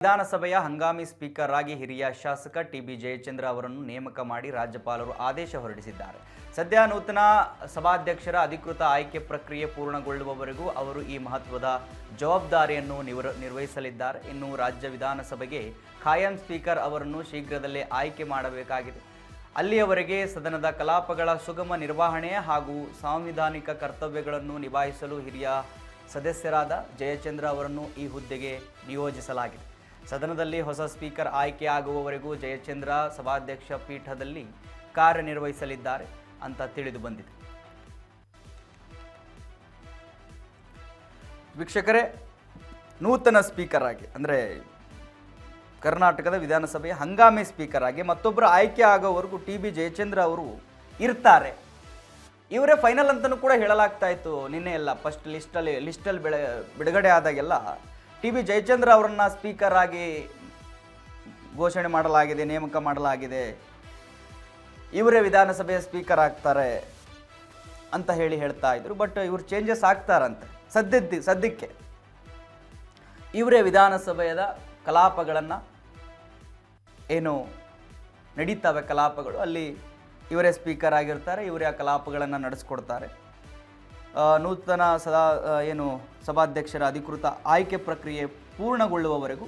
ವಿಧಾನಸಭೆಯ ಹಂಗಾಮಿ ಸ್ಪೀಕರ್ ಆಗಿ ಹಿರಿಯ ಶಾಸಕ ಟಿ.ಬಿ. ಜಯಚಂದ್ರ ಅವರನ್ನು ನೇಮಕ ಮಾಡಿ ರಾಜ್ಯಪಾಲರು ಆದೇಶ ಹೊರಡಿಸಿದ್ದಾರೆ. ಸದ್ಯ ನೂತನ ಸಭಾಧ್ಯಕ್ಷರ ಅಧಿಕೃತ ಆಯ್ಕೆ ಪ್ರಕ್ರಿಯೆ ಪೂರ್ಣಗೊಳ್ಳುವವರೆಗೂ ಅವರು ಈ ಮಹತ್ವದ ಜವಾಬ್ದಾರಿಯನ್ನು ನಿರ್ವಹಿಸಲಿದ್ದಾರೆ. ಇನ್ನು ರಾಜ್ಯ ವಿಧಾನಸಭೆಗೆ ಖಾಯಂ ಸ್ಪೀಕರ್ ಅವರನ್ನು ಶೀಘ್ರದಲ್ಲೇ ಆಯ್ಕೆ ಮಾಡಬೇಕಾಗಿದೆ. ಅಲ್ಲಿಯವರೆಗೆ ಸದನದ ಕಲಾಪಗಳ ಸುಗಮ ನಿರ್ವಹಣೆ ಹಾಗೂ ಸಾಂವಿಧಾನಿಕ ಕರ್ತವ್ಯಗಳನ್ನು ನಿಭಾಯಿಸಲು ಹಿರಿಯ ಸದಸ್ಯರಾದ ಜಯಚಂದ್ರ ಅವರನ್ನು ಈ ಹುದ್ದೆಗೆ ನಿಯೋಜಿಸಲಾಗಿದೆ. ಸದನದಲ್ಲಿ ಹೊಸ ಸ್ಪೀಕರ್ ಆಯ್ಕೆಯಾಗುವವರೆಗೂ ಜಯಚಂದ್ರ ಸಭಾಧ್ಯಕ್ಷ ಪೀಠದಲ್ಲಿ ಕಾರ್ಯನಿರ್ವಹಿಸಲಿದ್ದಾರೆ ಅಂತ ತಿಳಿದು ಬಂದಿದೆ. ವೀಕ್ಷಕರೇ, ನೂತನ ಸ್ಪೀಕರ್ ಆಗಿ ಅಂದರೆ ಕರ್ನಾಟಕದ ವಿಧಾನಸಭೆಯ ಹಂಗಾಮಿ ಸ್ಪೀಕರ್ ಆಗಿ ಮತ್ತೊಬ್ಬರು ಆಯ್ಕೆ ಆಗೋವರೆಗೂ ಟಿ.ಬಿ. ಜಯಚಂದ್ರ ಅವರು ಇರ್ತಾರೆ. ಇವರೇ ಫೈನಲ್ ಅಂತಲೂ ಕೂಡ ಹೇಳಲಾಗ್ತಾ ಇತ್ತು. ನಿನ್ನೆ ಎಲ್ಲ ಫಸ್ಟ್ ಲಿಸ್ಟಲ್ಲಿ ಬಿಡುಗಡೆ ಆದಾಗೆಲ್ಲ ಟಿ.ಬಿ. ಜಯಚಂದ್ರ ಅವರನ್ನು ಸ್ಪೀಕರ್ ಆಗಿ ಘೋಷಣೆ ಮಾಡಲಾಗಿದೆ, ನೇಮಕ ಮಾಡಲಾಗಿದೆ, ಇವರೇ ವಿಧಾನಸಭೆಯ ಸ್ಪೀಕರ್ ಆಗ್ತಾರೆ ಅಂತ ಹೇಳ್ತಾ ಇದ್ರು. ಬಟ್ ಇವರು ಚೇಂಜಸ್ ಆಗ್ತಾರಂತೆ. ಸದ್ಯಕ್ಕೆ ಇವರೇ ವಿಧಾನಸಭೆಯ ಕಲಾಪಗಳನ್ನು ಏನು ನಡೀತವೆ ಕಲಾಪಗಳು, ಅಲ್ಲಿ ಇವರೇ ಸ್ಪೀಕರ್ ಆಗಿರ್ತಾರೆ, ಇವರೇ ಆ ಕಲಾಪಗಳನ್ನು ನಡೆಸ್ಕೊಡ್ತಾರೆ. ನೂತನ ಸಭಾಧ್ಯಕ್ಷರ ಅಧಿಕೃತ ಆಯ್ಕೆ ಪ್ರಕ್ರಿಯೆ ಪೂರ್ಣಗೊಳ್ಳುವವರೆಗೂ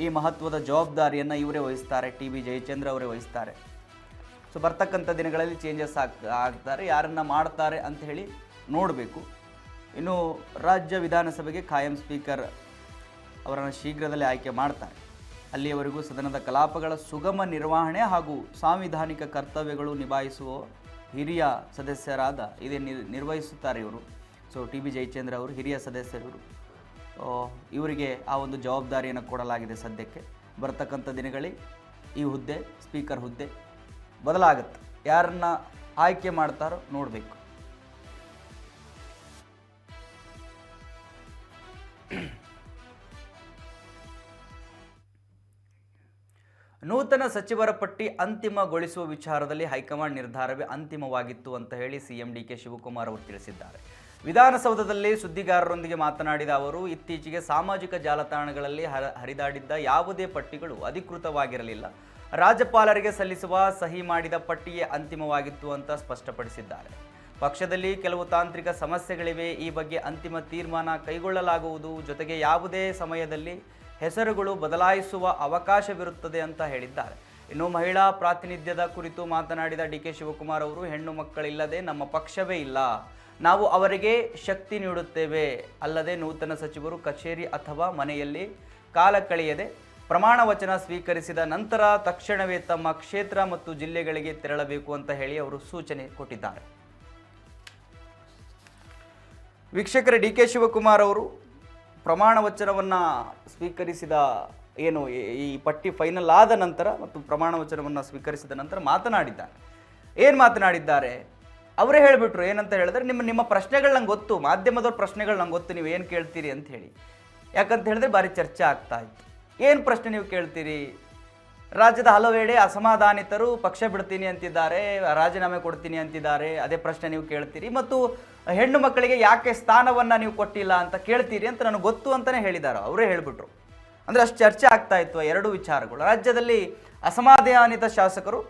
ಈ ಮಹತ್ವದ ಜವಾಬ್ದಾರಿಯನ್ನು ಇವರೇ ವಹಿಸ್ತಾರೆ, ಟಿ.ಬಿ. ಜಯಚಂದ್ರ ಅವರೇ ವಹಿಸ್ತಾರೆ. ಸೊ ಬರ್ತಕ್ಕಂಥ ದಿನಗಳಲ್ಲಿ ಚೇಂಜಸ್ ಆಗ್ತಾರೆ. ಯಾರನ್ನು ಮಾಡ್ತಾರೆ ಅಂತ ಹೇಳಿ ನೋಡಬೇಕು. ಇನ್ನು ರಾಜ್ಯ ವಿಧಾನಸಭೆಗೆ ಖಾಯಂ ಸ್ಪೀಕರ್ ಅವರನ್ನು ಶೀಘ್ರದಲ್ಲೇ ಆಯ್ಕೆ ಮಾಡ್ತಾರೆ. ಅಲ್ಲಿಯವರೆಗೂ ಸದನದ ಕಲಾಪಗಳ ಸುಗಮ ನಿರ್ವಹಣೆ ಹಾಗೂ ಸಾಂವಿಧಾನಿಕ ಕರ್ತವ್ಯಗಳು ನಿಭಾಯಿಸುವ ಹಿರಿಯ ಸದಸ್ಯರಾದ ಇದೇ ನಿರ್ವಹಿಸುತ್ತಾರೆ ಇವರು. So TB. ಜಯಚಂದ್ರ ಅವರು ಹಿರಿಯ ಸದಸ್ಯರು. ಇವರಿಗೆ ಆ ಒಂದು ಜವಾಬ್ದಾರಿಯನ್ನು ಕೊಡಲಾಗಿದೆ. ಸದ್ಯಕ್ಕೆ ಬರ್ತಕ್ಕಂಥ ದಿನಗಳಲ್ಲಿ ಈ ಹುದ್ದೆ, ಸ್ಪೀಕರ್ ಹುದ್ದೆ ಬದಲಾಗುತ್ತೆ. ಯಾರನ್ನ ಆಯ್ಕೆ ಮಾಡ್ತಾರೋ ನೋಡಬೇಕು. ನೂತನ ಸಚಿವರ ಪಟ್ಟಿ ಅಂತಿಮಗೊಳಿಸುವ ವಿಚಾರದಲ್ಲಿ ಹೈಕಮಾಂಡ್ ನಿರ್ಧಾರವೇ ಅಂತಿಮವಾಗಿತ್ತು ಅಂತ ಹೇಳಿ ಸಿಎಂ ಡಿ.ಕೆ. ಶಿವಕುಮಾರ್ ಅವರು ತಿಳಿಸಿದ್ದಾರೆ. ವಿಧಾನಸೌಧದಲ್ಲಿ ಸುದ್ದಿಗಾರರೊಂದಿಗೆ ಮಾತನಾಡಿದ ಅವರು, ಇತ್ತೀಚೆಗೆ ಸಾಮಾಜಿಕ ಜಾಲತಾಣಗಳಲ್ಲಿ ಹರಿದಾಡಿದ್ದ ಯಾವುದೇ ಪಟ್ಟಿಗಳು ಅಧಿಕೃತವಾಗಿರಲಿಲ್ಲ. ರಾಜ್ಯಪಾಲರಿಗೆ ಸಲ್ಲಿಸುವ ಸಹಿ ಮಾಡಿದ ಪಟ್ಟಿಯೇ ಅಂತಿಮವಾಗಿತ್ತು ಅಂತ ಸ್ಪಷ್ಟಪಡಿಸಿದ್ದಾರೆ. ಪಕ್ಷದಲ್ಲಿ ಕೆಲವು ತಾಂತ್ರಿಕ ಸಮಸ್ಯೆಗಳಿವೆ. ಈ ಬಗ್ಗೆ ಅಂತಿಮ ತೀರ್ಮಾನ ಕೈಗೊಳ್ಳಲಾಗುವುದು. ಜೊತೆಗೆ ಯಾವುದೇ ಸಮಯದಲ್ಲಿ ಹೆಸರುಗಳು ಬದಲಾಯಿಸುವ ಅವಕಾಶವಿರುತ್ತದೆ ಅಂತ ಹೇಳಿದ್ದಾರೆ. ಇನ್ನು ಮಹಿಳಾ ಪ್ರಾತಿನಿಧ್ಯದ ಕುರಿತು ಮಾತನಾಡಿದ ಡಿ.ಕೆ. ಶಿವಕುಮಾರ್ ಅವರು, ಹೆಣ್ಣು ಮಕ್ಕಳಿಲ್ಲದೆ ನಮ್ಮ ಪಕ್ಷವೇ ಇಲ್ಲ. ನಾವು ಅವರಿಗೆ ಶಕ್ತಿ ನೀಡುತ್ತೇವೆ. ಅಲ್ಲದೆ ನೂತನ ಸಚಿವರು ಕಚೇರಿ ಅಥವಾ ಮನೆಯಲ್ಲಿ ಕಾಲ ಕಳೆಯದೆ ಪ್ರಮಾಣ ವಚನ ಸ್ವೀಕರಿಸಿದ ನಂತರ ತಕ್ಷಣವೇ ತಮ್ಮ ಕ್ಷೇತ್ರ ಮತ್ತು ಜಿಲ್ಲೆಗಳಿಗೆ ತೆರಳಬೇಕು ಅಂತ ಹೇಳಿ ಅವರು ಸೂಚನೆ ಕೊಟ್ಟಿದ್ದಾರೆ. ವೀಕ್ಷಕರೇ, ಡಿ.ಕೆ. ಶಿವಕುಮಾರ್ ಅವರು ಪ್ರಮಾಣ ವಚನವನ್ನು ಸ್ವೀಕರಿಸಿದ ಈ ಪಟ್ಟಿ ಫೈನಲ್ ಆದ ನಂತರ ಮತ್ತು ಪ್ರಮಾಣ ವಚನವನ್ನು ಸ್ವೀಕರಿಸಿದ ನಂತರ ಮಾತನಾಡಿದ್ದಾರೆ. ಏನು ಮಾತನಾಡಿದ್ದಾರೆ ಅವರೇ ಹೇಳಿಬಿಟ್ರು. ಏನಂತ ಹೇಳಿದ್ರೆ, ನಿಮ್ಮ ಪ್ರಶ್ನೆಗಳು ನಂಗೆ ಗೊತ್ತು, ಮಾಧ್ಯಮದವ್ರ ಪ್ರಶ್ನೆಗಳು ನಂಗೆ ಗೊತ್ತು, ನೀವು ಏನು ಕೇಳ್ತೀರಿ ಅಂತ ಹೇಳಿ. ಯಾಕಂತ ಹೇಳಿದ್ರೆ ಭಾರಿ ಚರ್ಚೆ ಆಗ್ತಾ ಇತ್ತು. ಏನು ಪ್ರಶ್ನೆ ನೀವು ಕೇಳ್ತೀರಿ? ರಾಜ್ಯದ ಹಲವೆಡೆ ಅಸಮಾಧಾನಿತರು ಪಕ್ಷ ಬಿಡ್ತೀನಿ ಅಂತಿದ್ದಾರೆ, ರಾಜೀನಾಮೆ ಕೊಡ್ತೀನಿ ಅಂತಿದ್ದಾರೆ. ಅದೇ ಪ್ರಶ್ನೆ ನೀವು ಕೇಳ್ತೀರಿ. ಮತ್ತು ಹೆಣ್ಣು ಮಕ್ಕಳಿಗೆ ಯಾಕೆ ಸ್ಥಾನವನ್ನು ನೀವು ಕೊಟ್ಟಿಲ್ಲ ಅಂತ ಕೇಳ್ತೀರಿ ಅಂತ ನನಗೆ ಗೊತ್ತು ಅಂತಲೇ ಹೇಳಿದ್ದಾರೆ. ಅವರೇ ಹೇಳಿಬಿಟ್ರು. ಅಂದರೆ ಅಷ್ಟು ಚರ್ಚೆ ಆಗ್ತಾ ಇತ್ತು ಎರಡು ವಿಚಾರಗಳು. ರಾಜ್ಯದಲ್ಲಿ ಅಸಮಾಧಾನಿತ ಶಾಸಕರು,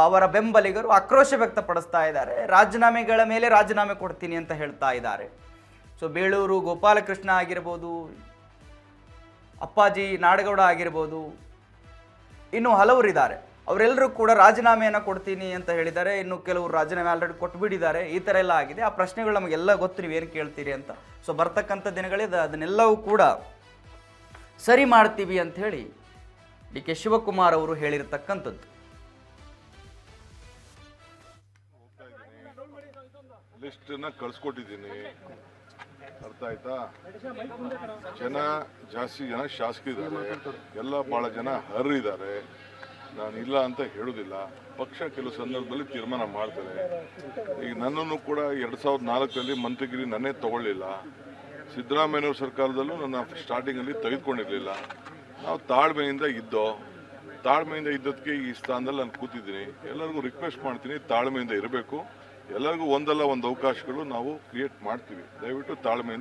ಅವರ ಬೆಂಬಲಿಗರು ಆಕ್ರೋಶ ವ್ಯಕ್ತಪಡಿಸ್ತಾ ಇದ್ದಾರೆ. ರಾಜೀನಾಮೆಗಳ ಮೇಲೆ ರಾಜೀನಾಮೆ ಕೊಡ್ತೀನಿ ಅಂತ ಹೇಳ್ತಾ ಇದ್ದಾರೆ. ಸೊ ಬೇಳೂರು ಗೋಪಾಲಕೃಷ್ಣ ಆಗಿರ್ಬೋದು, ಅಪ್ಪಾಜಿ ನಾಡಗೌಡ ಆಗಿರ್ಬೋದು, ಇನ್ನು ಹಲವರಿದ್ದಾರೆ. ಅವರೆಲ್ಲರೂ ಕೂಡ ರಾಜೀನಾಮೆಯನ್ನು ಕೊಡ್ತೀನಿ ಅಂತ ಹೇಳಿದ್ದಾರೆ. ಇನ್ನು ಕೆಲವರು ರಾಜೀನಾಮೆ ಆಲ್ರೆಡಿ ಕೊಟ್ಬಿಟ್ಟಿದ್ದಾರೆ. ಈ ಥರ ಎಲ್ಲ ಆಗಿದೆ. ಆ ಪ್ರಶ್ನೆಗಳು ನಮಗೆಲ್ಲ ಗೊತ್ತು, ನೀವೇನು ಕೇಳ್ತೀರಿ ಅಂತ. ಸೊ ಬರ್ತಕ್ಕಂಥ ದಿನಗಳಿದೆ, ಅದನ್ನೆಲ್ಲವೂ ಕೂಡ ಸರಿ ಮಾಡ್ತೀವಿ ಅಂತ ಹೇಳಿ ಡಿ.ಕೆ. ಶಿವಕುಮಾರ್ ಅವರು ಹೇಳಿರ್ತಕ್ಕಂಥದ್ದು. ಲಿಸ್ಟನ್ನ ಕಳ್ಸ್ಕೊಟ್ಟಿದ್ದೀನಿ, ಅರ್ಥ ಆಯ್ತಾ? ಜಾಸ್ತಿ ಜನ ಶಾಸಕರಿದ್ದಾರೆ, ಎಲ್ಲ ಭಾಳ ಜನ ಅರ್ಹರಿದ್ದಾರೆ. ನಾನು ಇಲ್ಲ ಅಂತ ಹೇಳೋದಿಲ್ಲ. ಪಕ್ಷ ಕೆಲವು ಸಂದರ್ಭದಲ್ಲಿ ತೀರ್ಮಾನ ಮಾಡ್ತಾರೆ. ಈಗ ನನ್ನನ್ನು ಕೂಡ 2004ರಲ್ಲಿ ಮಂತ್ರಿಗಿರಿ ನನ್ನೇ ತಗೊಳ್ಳಿಲ್ಲ. ಸಿದ್ದರಾಮಯ್ಯನವ್ರ ಸರ್ಕಾರದಲ್ಲೂ ನನ್ನ ಸ್ಟಾರ್ಟಿಂಗಲ್ಲಿ ತೆಗೆದುಕೊಂಡಿರಲಿಲ್ಲ. ನಾವು ತಾಳ್ಮೆಯಿಂದ ಇದ್ದದಕ್ಕೆ ಈ ಸ್ಥಾನದಲ್ಲಿ ನಾನು ಕೂತಿದ್ದೀನಿ. ಎಲ್ಲರಿಗೂ ರಿಕ್ವೆಸ್ಟ್ ಮಾಡ್ತೀನಿ, ತಾಳ್ಮೆಯಿಂದ ಇರಬೇಕು. ಎಲ್ಲರಿಗೂ ಒಂದಲ್ಲ ಒಂದು ಅವಕಾಶಗಳು ನಾವು ಕ್ರಿಯೇಟ್ ಮಾಡ್ತೀವಿ. ದಯವಿಟ್ಟು ತಾಳ್ಮೆಯಿಂದ